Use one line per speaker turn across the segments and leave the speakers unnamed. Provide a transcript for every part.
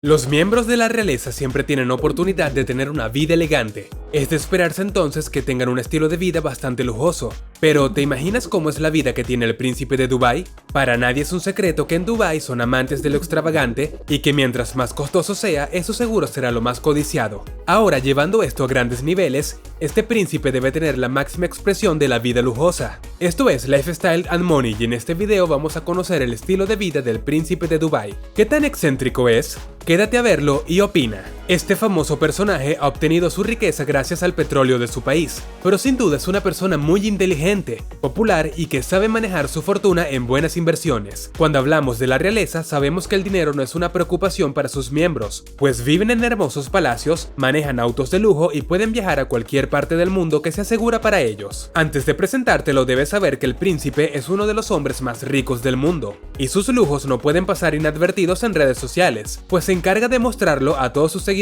Los miembros de la realeza siempre tienen oportunidad de tener una vida elegante. Es de esperarse entonces que tengan un estilo de vida bastante lujoso. Pero, ¿te imaginas cómo es la vida que tiene el príncipe de Dubái? Para nadie es un secreto que en Dubái son amantes de lo extravagante y que mientras más costoso sea, eso seguro será lo más codiciado. Ahora, llevando esto a grandes niveles, este príncipe debe tener la máxima expresión de la vida lujosa. Esto es Lifestyle and Money y en este video vamos a conocer el estilo de vida del príncipe de Dubái. ¿Qué tan excéntrico es? Quédate a verlo y opina. Este famoso personaje ha obtenido su riqueza gracias al petróleo de su país, pero sin duda es una persona muy inteligente, popular y que sabe manejar su fortuna en buenas inversiones. Cuando hablamos de la realeza, sabemos que el dinero no es una preocupación para sus miembros, pues viven en hermosos palacios, manejan autos de lujo y pueden viajar a cualquier parte del mundo que se asegura para ellos. Antes de presentártelo, debes saber que el príncipe es uno de los hombres más ricos del mundo, y sus lujos no pueden pasar inadvertidos en redes sociales, pues se encarga de mostrarlo a todos sus seguidores.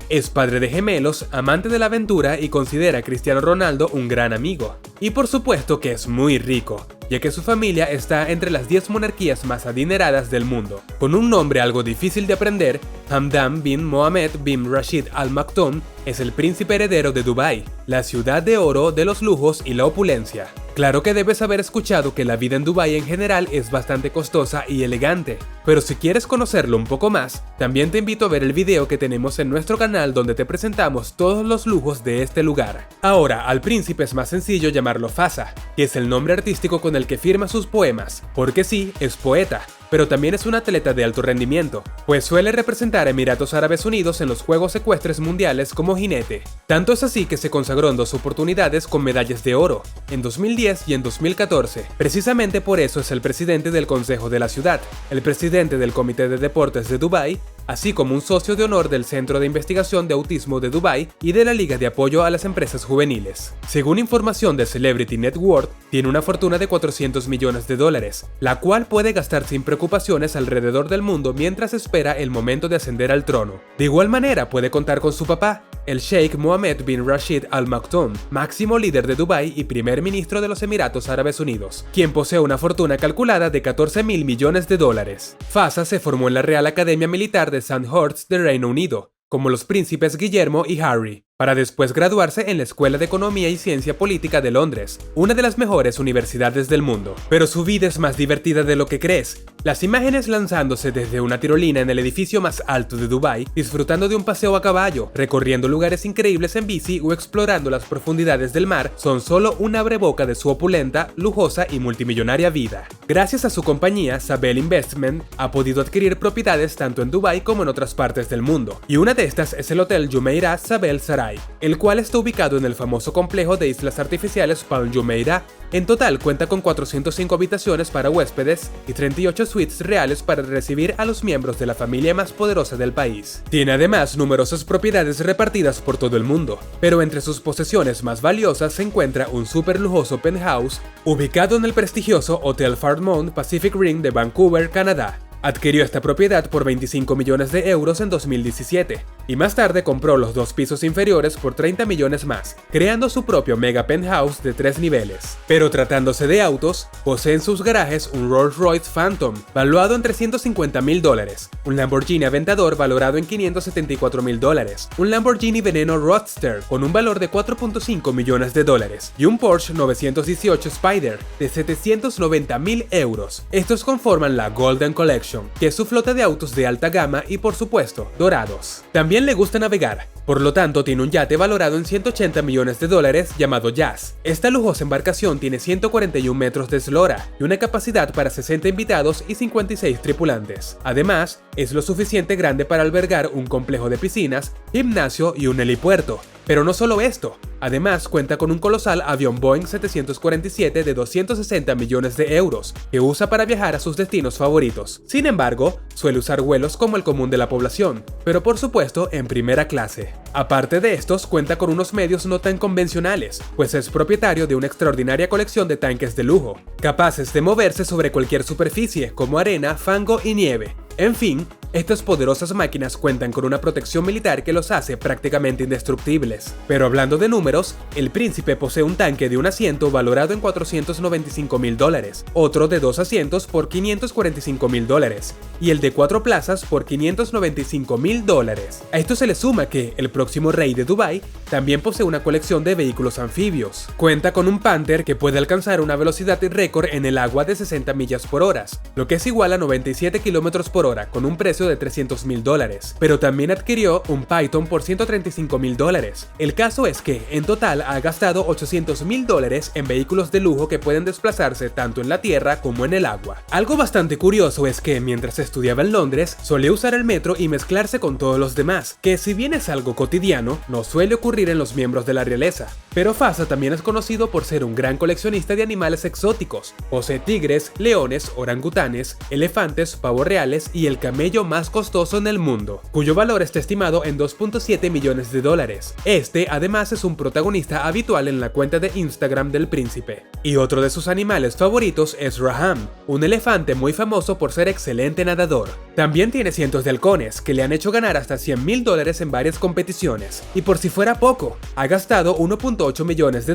Es padre de gemelos, amante de la aventura y considera a Cristiano Ronaldo un gran amigo. Y por supuesto que es muy rico, ya que su familia está entre las 10 monarquías más adineradas del mundo. Con un nombre algo difícil de aprender, Hamdan bin Mohammed bin Rashid Al Maktoum es el príncipe heredero de Dubái, la ciudad de oro de los lujos y la opulencia. Claro que debes haber escuchado que la vida en Dubái en general es bastante costosa y elegante, pero si quieres conocerlo un poco más, también te invito a ver el video que tenemos en nuestro canal donde te presentamos todos los lujos de este lugar. Ahora, al príncipe es más sencillo llamarlo Fasa, que es el nombre artístico con el que firma sus poemas, porque sí, es poeta, pero también es un atleta de alto rendimiento, pues suele representar a Emiratos Árabes Unidos en los Juegos Ecuestres Mundiales como jinete. Tanto es así que se consagró en 2 oportunidades con medallas de oro, en 2010 y en 2014. Precisamente por eso es el presidente del Consejo de la Ciudad, el presidente del Comité de Deportes de Dubái, así como un socio de honor del Centro de Investigación de Autismo de Dubái y de la Liga de Apoyo a las Empresas Juveniles. Según información de Celebrity Net Worth, tiene una fortuna de $400 millones, la cual puede gastar sin preocupaciones alrededor del mundo mientras espera el momento de ascender al trono. De igual manera puede contar con su papá, el Sheikh Mohammed bin Rashid Al Maktoum, máximo líder de Dubái y primer ministro de los Emiratos Árabes Unidos, quien posee una fortuna calculada de $14.000 millones. Fasa se formó en la Real Academia Militar de Sandhurst de Reino Unido, como los príncipes Guillermo y Harry, para después graduarse en la Escuela de Economía y Ciencia Política de Londres, una de las mejores universidades del mundo. Pero su vida es más divertida de lo que crees. Las imágenes lanzándose desde una tirolina en el edificio más alto de Dubái, disfrutando de un paseo a caballo, recorriendo lugares increíbles en bici o explorando las profundidades del mar son solo un abreboca de su opulenta, lujosa y multimillonaria vida. Gracias a su compañía, Sabel Investment ha podido adquirir propiedades tanto en Dubái como en otras partes del mundo, y una de estas es el Hotel Jumeirah Sabel Saray, el cual está ubicado en el famoso complejo de islas artificiales Palm Jumeirah. En total cuenta con 405 habitaciones para huéspedes y 38 suites reales para recibir a los miembros de la familia más poderosa del país. Tiene además numerosas propiedades repartidas por todo el mundo, pero entre sus posesiones más valiosas se encuentra un súper lujoso penthouse ubicado en el prestigioso Hotel Fairmont Pacific Ring de Vancouver, Canadá. Adquirió esta propiedad por 25 millones de euros en 2017, y más tarde compró los 2 pisos inferiores por 30 millones más, creando su propio mega penthouse de 3 niveles. Pero tratándose de autos, posee en sus garajes un Rolls-Royce Phantom, valuado en $350.000, un Lamborghini Aventador valorado en $574.000, un Lamborghini Veneno Roadster con un valor de $4.5 millones, y un Porsche 918 Spider de €790.000. Estos conforman la Golden Collection, que es su flota de autos de alta gama y por supuesto, dorados. También le gusta navegar, por lo tanto tiene un yate valorado en $180 millones llamado Jazz. Esta lujosa embarcación tiene 141 metros de eslora y una capacidad para 60 invitados y 56 tripulantes. Además, es lo suficiente grande para albergar un complejo de piscinas, gimnasio y un helipuerto. Pero no solo esto, además cuenta con un colosal avión Boeing 747 de €260 millones, que usa para viajar a sus destinos favoritos. Sin embargo, suele usar vuelos como el común de la población, pero por supuesto en primera clase. Aparte de estos, cuenta con unos medios no tan convencionales, pues es propietario de una extraordinaria colección de tanques de lujo, capaces de moverse sobre cualquier superficie, como arena, fango y nieve. En fin, estas poderosas máquinas cuentan con una protección militar que los hace prácticamente indestructibles. Pero hablando de números, el príncipe posee un tanque de un asiento valorado en $495.000, otro de 2 asientos por $545.000 y el de 4 plazas por $595.000. A esto se le suma que el próximo rey de Dubái también posee una colección de vehículos anfibios. Cuenta con un Panther que puede alcanzar una velocidad récord en el agua de 60 millas por hora, lo que es igual a 97 km por hora, con un precio de $300.000, pero también adquirió un Python por $135.000. El caso es que, en total, ha gastado $800.000 en vehículos de lujo que pueden desplazarse tanto en la tierra como en el agua. Algo bastante curioso es que, mientras estudiaba en Londres, solía usar el metro y mezclarse con todos los demás, que si bien es algo cotidiano, no suele ocurrir en los miembros de la realeza. Pero Fasa también es conocido por ser un gran coleccionista de animales exóticos. Posee tigres, leones, orangutanes, elefantes, pavos reales y el camello más costoso en el mundo, cuyo valor está estimado en $2.7 millones. Este, además, es un protagonista habitual en la cuenta de Instagram del príncipe. Y otro de sus animales favoritos es Raham, un elefante muy famoso por ser excelente nadador. También tiene cientos de halcones, que le han hecho ganar hasta $100.000 en varias competiciones. Y por si fuera poco, ha gastado $1.8 millones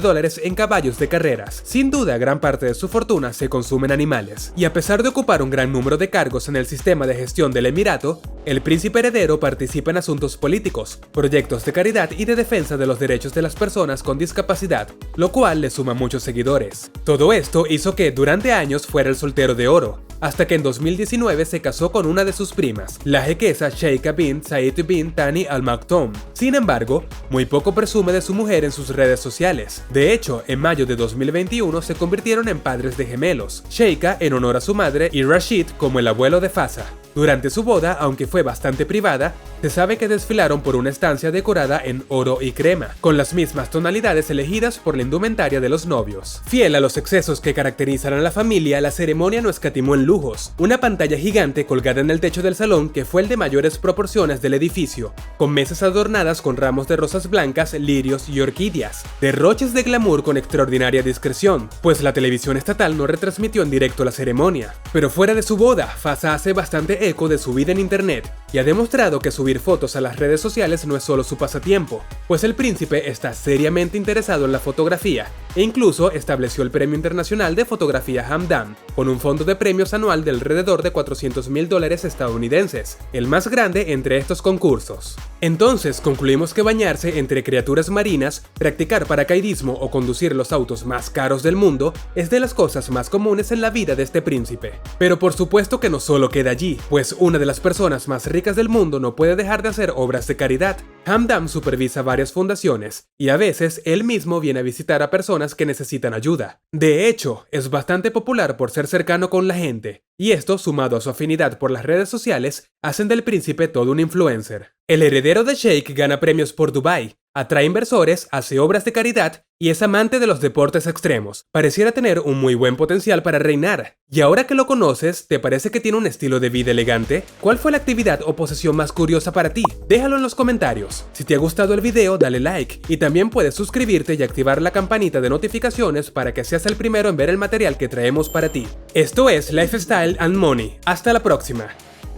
en caballos de carreras. Sin duda, gran parte de su fortuna se consume en animales. Y a pesar de ocupar un gran número de cargos en el sistema de gestión del Emirato, el príncipe heredero participa en asuntos políticos, proyectos de caridad y de defensa de los derechos de las personas con discapacidad, lo cual le suma muchos seguidores. Todo esto hizo que durante años fuera el soltero de oro, hasta que en 2019 se casó con una de sus primas, la jequesa Sheikha bint Zayed bin Thani Al Maktoum. Sin embargo, muy poco presume de su mujer en sus redes sociales. De hecho, en mayo de 2021 se convirtieron en padres de gemelos, Sheikha en honor a su madre y Rashid como el abuelo de Fasa. Durante su boda, aunque fue bastante privada, se sabe que desfilaron por una estancia decorada en oro y crema, con las mismas tonalidades elegidas por la indumentaria de los novios. Fiel a los excesos que caracterizan a la familia, la ceremonia no escatimó en lujos. Una pantalla gigante colgada en el techo del salón, que fue el de mayores proporciones del edificio, con mesas adornadas con ramos de rosas blancas, lirios y orquídeas. Derroches de glamour con extraordinaria discreción, pues la televisión estatal no retransmitió en directo la ceremonia. Pero fuera de su boda, Fasa hace bastante eco de su vida en internet y ha demostrado que subir fotos a las redes sociales no es solo su pasatiempo, pues el príncipe está seriamente interesado en la fotografía e incluso estableció el Premio Internacional de Fotografía Hamdan, con un fondo de premios anual de alrededor de $400.000 estadounidenses, el más grande entre estos concursos. Entonces concluimos que bañarse entre criaturas marinas, practicar paracaidismo o conducir los autos más caros del mundo es de las cosas más comunes en la vida de este príncipe. Pero por supuesto que no solo queda allí, pues una de las personas más ricas del mundo no puede dejar de hacer obras de caridad. Hamdan supervisa varias fundaciones y a veces él mismo viene a visitar a personas que necesitan ayuda. De hecho, es bastante popular por ser cercano con la gente, y esto, sumado a su afinidad por las redes sociales, hacen del príncipe todo un influencer. El heredero de Sheikh gana premios por Dubái, atrae inversores, hace obras de caridad y es amante de los deportes extremos. Pareciera tener un muy buen potencial para reinar. Y ahora que lo conoces, ¿te parece que tiene un estilo de vida elegante? ¿Cuál fue la actividad o posesión más curiosa para ti? Déjalo en los comentarios. Si te ha gustado el video, dale like y también puedes suscribirte y activar la campanita de notificaciones para que seas el primero en ver el material que traemos para ti. Esto es Lifestyle and Money. Hasta la próxima.